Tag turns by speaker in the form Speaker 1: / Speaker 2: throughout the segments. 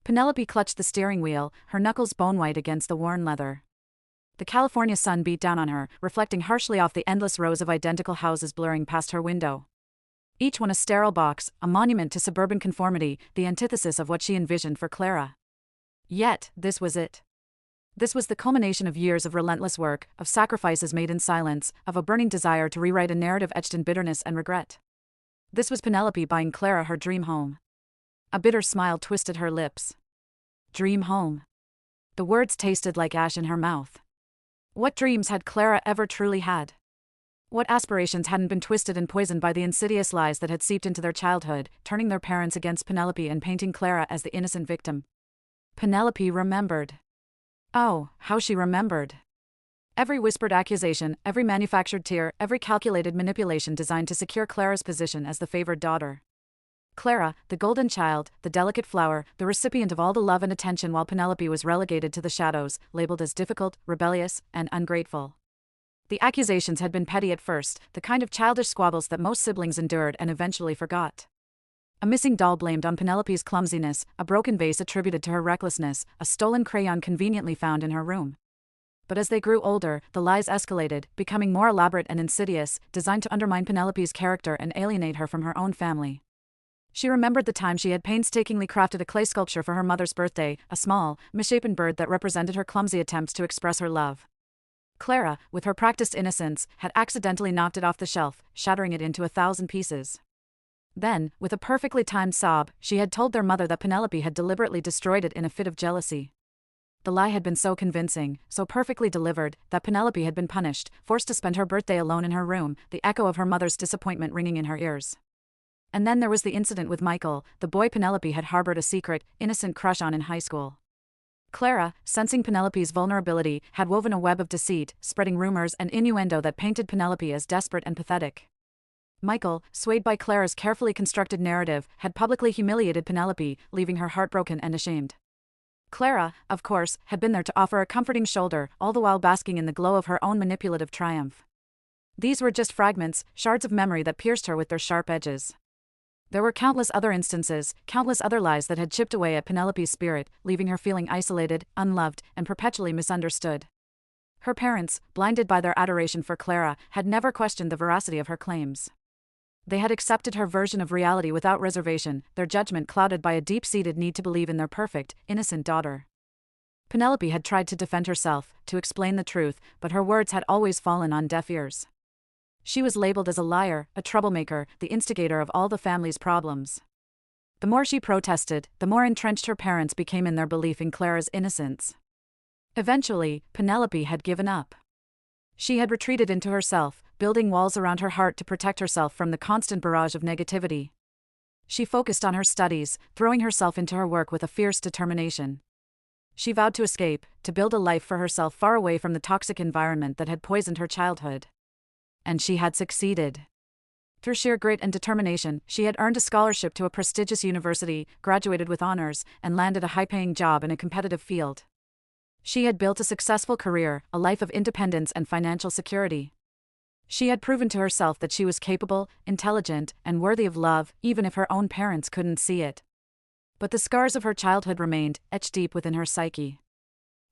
Speaker 1: Penelope clutched the steering wheel, her knuckles bone-white against the worn leather. The California sun beat down on her, reflecting harshly off the endless rows of identical houses blurring past her window. Each one a sterile box, a monument to suburban conformity, the antithesis of what she envisioned for Clara. Yet, this was it. This was the culmination of years of relentless work, of sacrifices made in silence, of a burning desire to rewrite a narrative etched in bitterness and regret. This was Penelope buying Clara her dream home. A bitter smile twisted her lips. Dream home. The words tasted like ash in her mouth. What dreams had Clara ever truly had? What aspirations hadn't been twisted and poisoned by the insidious lies that had seeped into their childhood, turning their parents against Penelope and painting Clara as the innocent victim? Penelope remembered. Oh, how she remembered. Every whispered accusation, every manufactured tear, every calculated manipulation designed to secure Clara's position as the favored daughter. Clara, the golden child, the delicate flower, the recipient of all the love and attention, while Penelope was relegated to the shadows, labeled as difficult, rebellious, and ungrateful. The accusations had been petty at first, the kind of childish squabbles that most siblings endured and eventually forgot. A missing doll blamed on Penelope's clumsiness, a broken vase attributed to her recklessness, a stolen crayon conveniently found in her room. But as they grew older, the lies escalated, becoming more elaborate and insidious, designed to undermine Penelope's character and alienate her from her own family. She remembered the time she had painstakingly crafted a clay sculpture for her mother's birthday, a small, misshapen bird that represented her clumsy attempts to express her love. Clara, with her practiced innocence, had accidentally knocked it off the shelf, shattering it into 1,000 pieces. Then, with a perfectly timed sob, she had told their mother that Penelope had deliberately destroyed it in a fit of jealousy. The lie had been so convincing, so perfectly delivered, that Penelope had been punished, forced to spend her birthday alone in her room, the echo of her mother's disappointment ringing in her ears. And then there was the incident with Michael, the boy Penelope had harbored a secret, innocent crush on in high school. Clara, sensing Penelope's vulnerability, had woven a web of deceit, spreading rumors and innuendo that painted Penelope as desperate and pathetic. Michael, swayed by Clara's carefully constructed narrative, had publicly humiliated Penelope, leaving her heartbroken and ashamed. Clara, of course, had been there to offer a comforting shoulder, all the while basking in the glow of her own manipulative triumph. These were just fragments, shards of memory that pierced her with their sharp edges. There were countless other instances, countless other lies that had chipped away at Penelope's spirit, leaving her feeling isolated, unloved, and perpetually misunderstood. Her parents, blinded by their adoration for Clara, had never questioned the veracity of her claims. They had accepted her version of reality without reservation, their judgment clouded by a deep-seated need to believe in their perfect, innocent daughter. Penelope had tried to defend herself, to explain the truth, but her words had always fallen on deaf ears. She was labeled as a liar, a troublemaker, the instigator of all the family's problems. The more she protested, the more entrenched her parents became in their belief in Clara's innocence. Eventually, Penelope had given up. She had retreated into herself, building walls around her heart to protect herself from the constant barrage of negativity. She focused on her studies, throwing herself into her work with a fierce determination. She vowed to escape, to build a life for herself far away from the toxic environment that had poisoned her childhood. And she had succeeded. Through sheer grit and determination, she had earned a scholarship to a prestigious university, graduated with honors, and landed a high-paying job in a competitive field. She had built a successful career, a life of independence and financial security. She had proven to herself that she was capable, intelligent, and worthy of love, even if her own parents couldn't see it. But the scars of her childhood remained, etched deep within her psyche.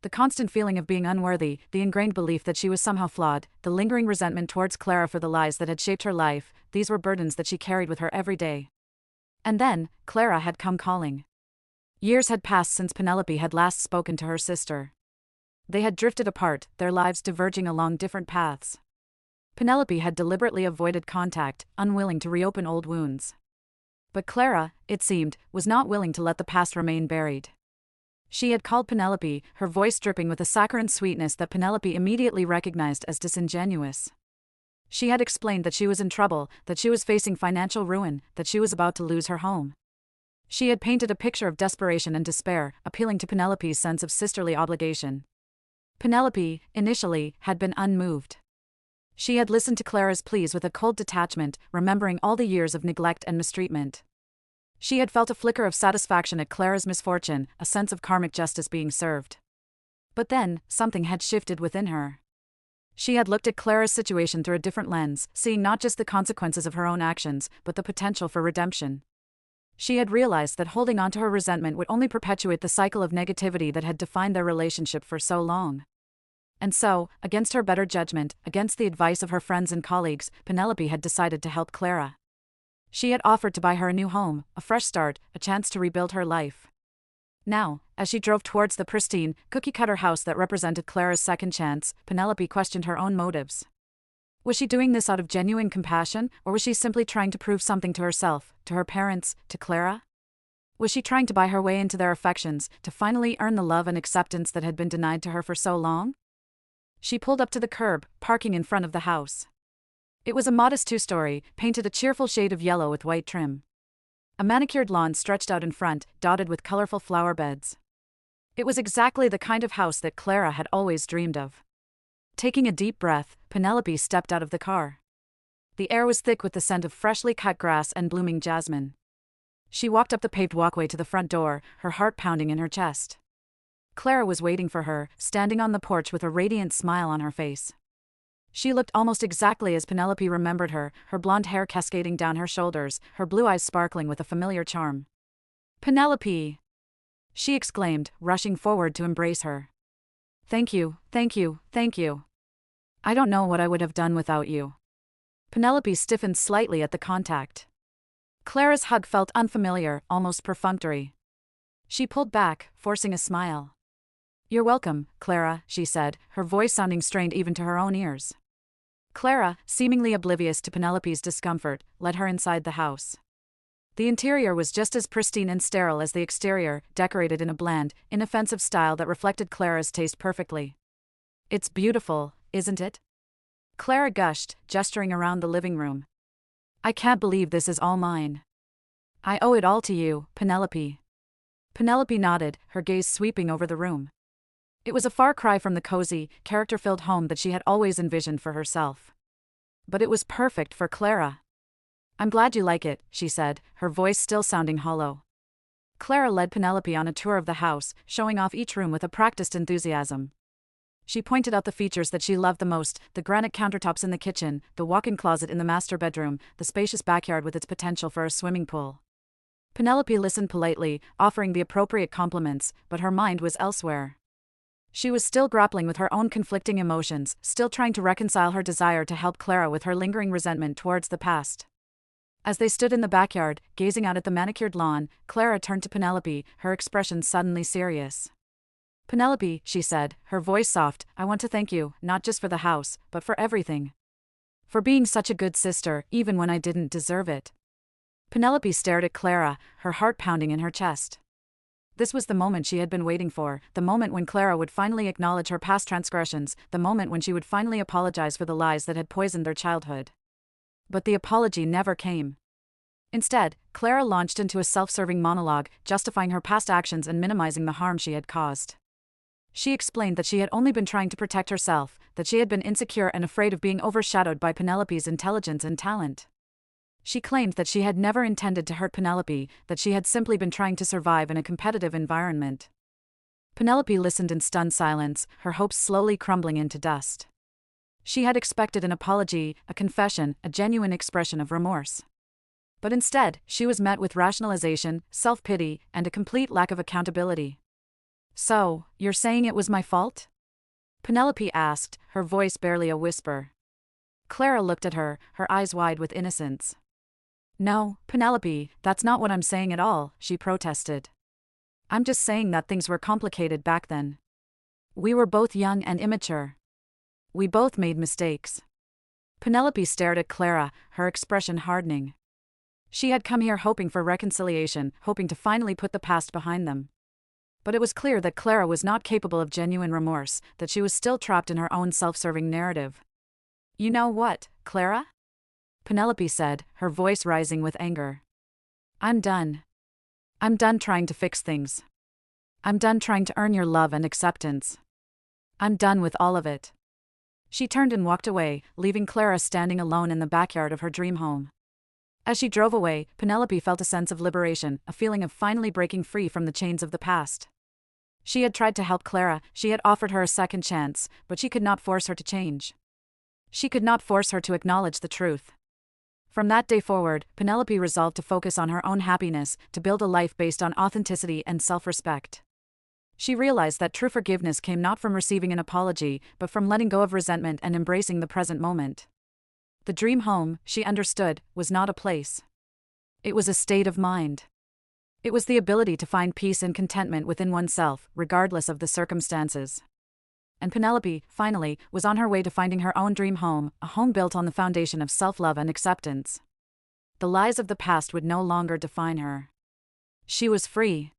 Speaker 1: The constant feeling of being unworthy, the ingrained belief that she was somehow flawed, the lingering resentment towards Clara for the lies that had shaped her life, these were burdens that she carried with her every day. And then, Clara had come calling. Years had passed since Penelope had last spoken to her sister. They had drifted apart, their lives diverging along different paths. Penelope had deliberately avoided contact, unwilling to reopen old wounds. But Clara, it seemed, was not willing to let the past remain buried. She had called Penelope, her voice dripping with a saccharine sweetness that Penelope immediately recognized as disingenuous. She had explained that she was in trouble, that she was facing financial ruin, that she was about to lose her home. She had painted a picture of desperation and despair, appealing to Penelope's sense of sisterly obligation. Penelope, initially, had been unmoved. She had listened to Clara's pleas with a cold detachment, remembering all the years of neglect and mistreatment. She had felt a flicker of satisfaction at Clara's misfortune, a sense of karmic justice being served. But then, something had shifted within her. She had looked at Clara's situation through a different lens, seeing not just the consequences of her own actions, but the potential for redemption. She had realized that holding on to her resentment would only perpetuate the cycle of negativity that had defined their relationship for so long. And so, against her better judgment, against the advice of her friends and colleagues, Penelope had decided to help Clara. She had offered to buy her a new home, a fresh start, a chance to rebuild her life. Now, as she drove towards the pristine, cookie-cutter house that represented Clara's second chance, Penelope questioned her own motives. Was she doing this out of genuine compassion, or was she simply trying to prove something to herself, to her parents, to Clara? Was she trying to buy her way into their affections, to finally earn the love and acceptance that had been denied to her for so long? She pulled up to the curb, parking in front of the house. It was a modest two-story, painted a cheerful shade of yellow with white trim. A manicured lawn stretched out in front, dotted with colorful flower beds. It was exactly the kind of house that Clara had always dreamed of. Taking a deep breath, Penelope stepped out of the car. The air was thick with the scent of freshly cut grass and blooming jasmine. She walked up the paved walkway to the front door, her heart pounding in her chest. Clara was waiting for her, standing on the porch with a radiant smile on her face. She looked almost exactly as Penelope remembered her, her blonde hair cascading down her shoulders, her blue eyes sparkling with a familiar charm. "Penelope!" she exclaimed, rushing forward to embrace her. "Thank you, thank you, thank you. I don't know what I would have done without you." Penelope stiffened slightly at the contact. Clara's hug felt unfamiliar, almost perfunctory. She pulled back, forcing a smile. "You're welcome, Clara," she said, her voice sounding strained even to her own ears. Clara, seemingly oblivious to Penelope's discomfort, led her inside the house. The interior was just as pristine and sterile as the exterior, decorated in a bland, inoffensive style that reflected Clara's taste perfectly. "It's beautiful, isn't it?" Clara gushed, gesturing around the living room. "I can't believe this is all mine. I owe it all to you, Penelope." Penelope nodded, her gaze sweeping over the room. It was a far cry from the cozy, character-filled home that she had always envisioned for herself. But it was perfect for Clara. "I'm glad you like it," she said, her voice still sounding hollow. Clara led Penelope on a tour of the house, showing off each room with a practiced enthusiasm. She pointed out the features that she loved the most: the granite countertops in the kitchen, the walk-in closet in the master bedroom, the spacious backyard with its potential for a swimming pool. Penelope listened politely, offering the appropriate compliments, but her mind was elsewhere. She was still grappling with her own conflicting emotions, still trying to reconcile her desire to help Clara with her lingering resentment towards the past. As they stood in the backyard, gazing out at the manicured lawn, Clara turned to Penelope, her expression suddenly serious. "Penelope," she said, her voice soft, "I want to thank you, not just for the house, but for everything. For being such a good sister, even when I didn't deserve it." Penelope stared at Clara, her heart pounding in her chest. This was the moment she had been waiting for, the moment when Clara would finally acknowledge her past transgressions, the moment when she would finally apologize for the lies that had poisoned their childhood. But the apology never came. Instead, Clara launched into a self-serving monologue, justifying her past actions and minimizing the harm she had caused. She explained that she had only been trying to protect herself, that she had been insecure and afraid of being overshadowed by Penelope's intelligence and talent. She claimed that she had never intended to hurt Penelope, that she had simply been trying to survive in a competitive environment. Penelope listened in stunned silence, her hopes slowly crumbling into dust. She had expected an apology, a confession, a genuine expression of remorse. But instead, she was met with rationalization, self-pity, and a complete lack of accountability. "So, you're saying it was my fault?" Penelope asked, her voice barely a whisper. Clara looked at her, her eyes wide with innocence. "No, Penelope, that's not what I'm saying at all," she protested. "I'm just saying that things were complicated back then. We were both young and immature. We both made mistakes." Penelope stared at Clara, her expression hardening. She had come here hoping for reconciliation, hoping to finally put the past behind them. But it was clear that Clara was not capable of genuine remorse, that she was still trapped in her own self-serving narrative. "You know what, Clara?" Penelope said, her voice rising with anger. "I'm done. I'm done trying to fix things. I'm done trying to earn your love and acceptance. I'm done with all of it." She turned and walked away, leaving Clara standing alone in the backyard of her dream home. As she drove away, Penelope felt a sense of liberation, a feeling of finally breaking free from the chains of the past. She had tried to help Clara, she had offered her a second chance, but she could not force her to change. She could not force her to acknowledge the truth. From that day forward, Penelope resolved to focus on her own happiness, to build a life based on authenticity and self-respect. She realized that true forgiveness came not from receiving an apology, but from letting go of resentment and embracing the present moment. The dream home, she understood, was not a place. It was a state of mind. It was the ability to find peace and contentment within oneself, regardless of the circumstances. And Penelope, finally, was on her way to finding her own dream home, a home built on the foundation of self-love and acceptance. The lies of the past would no longer define her. She was free.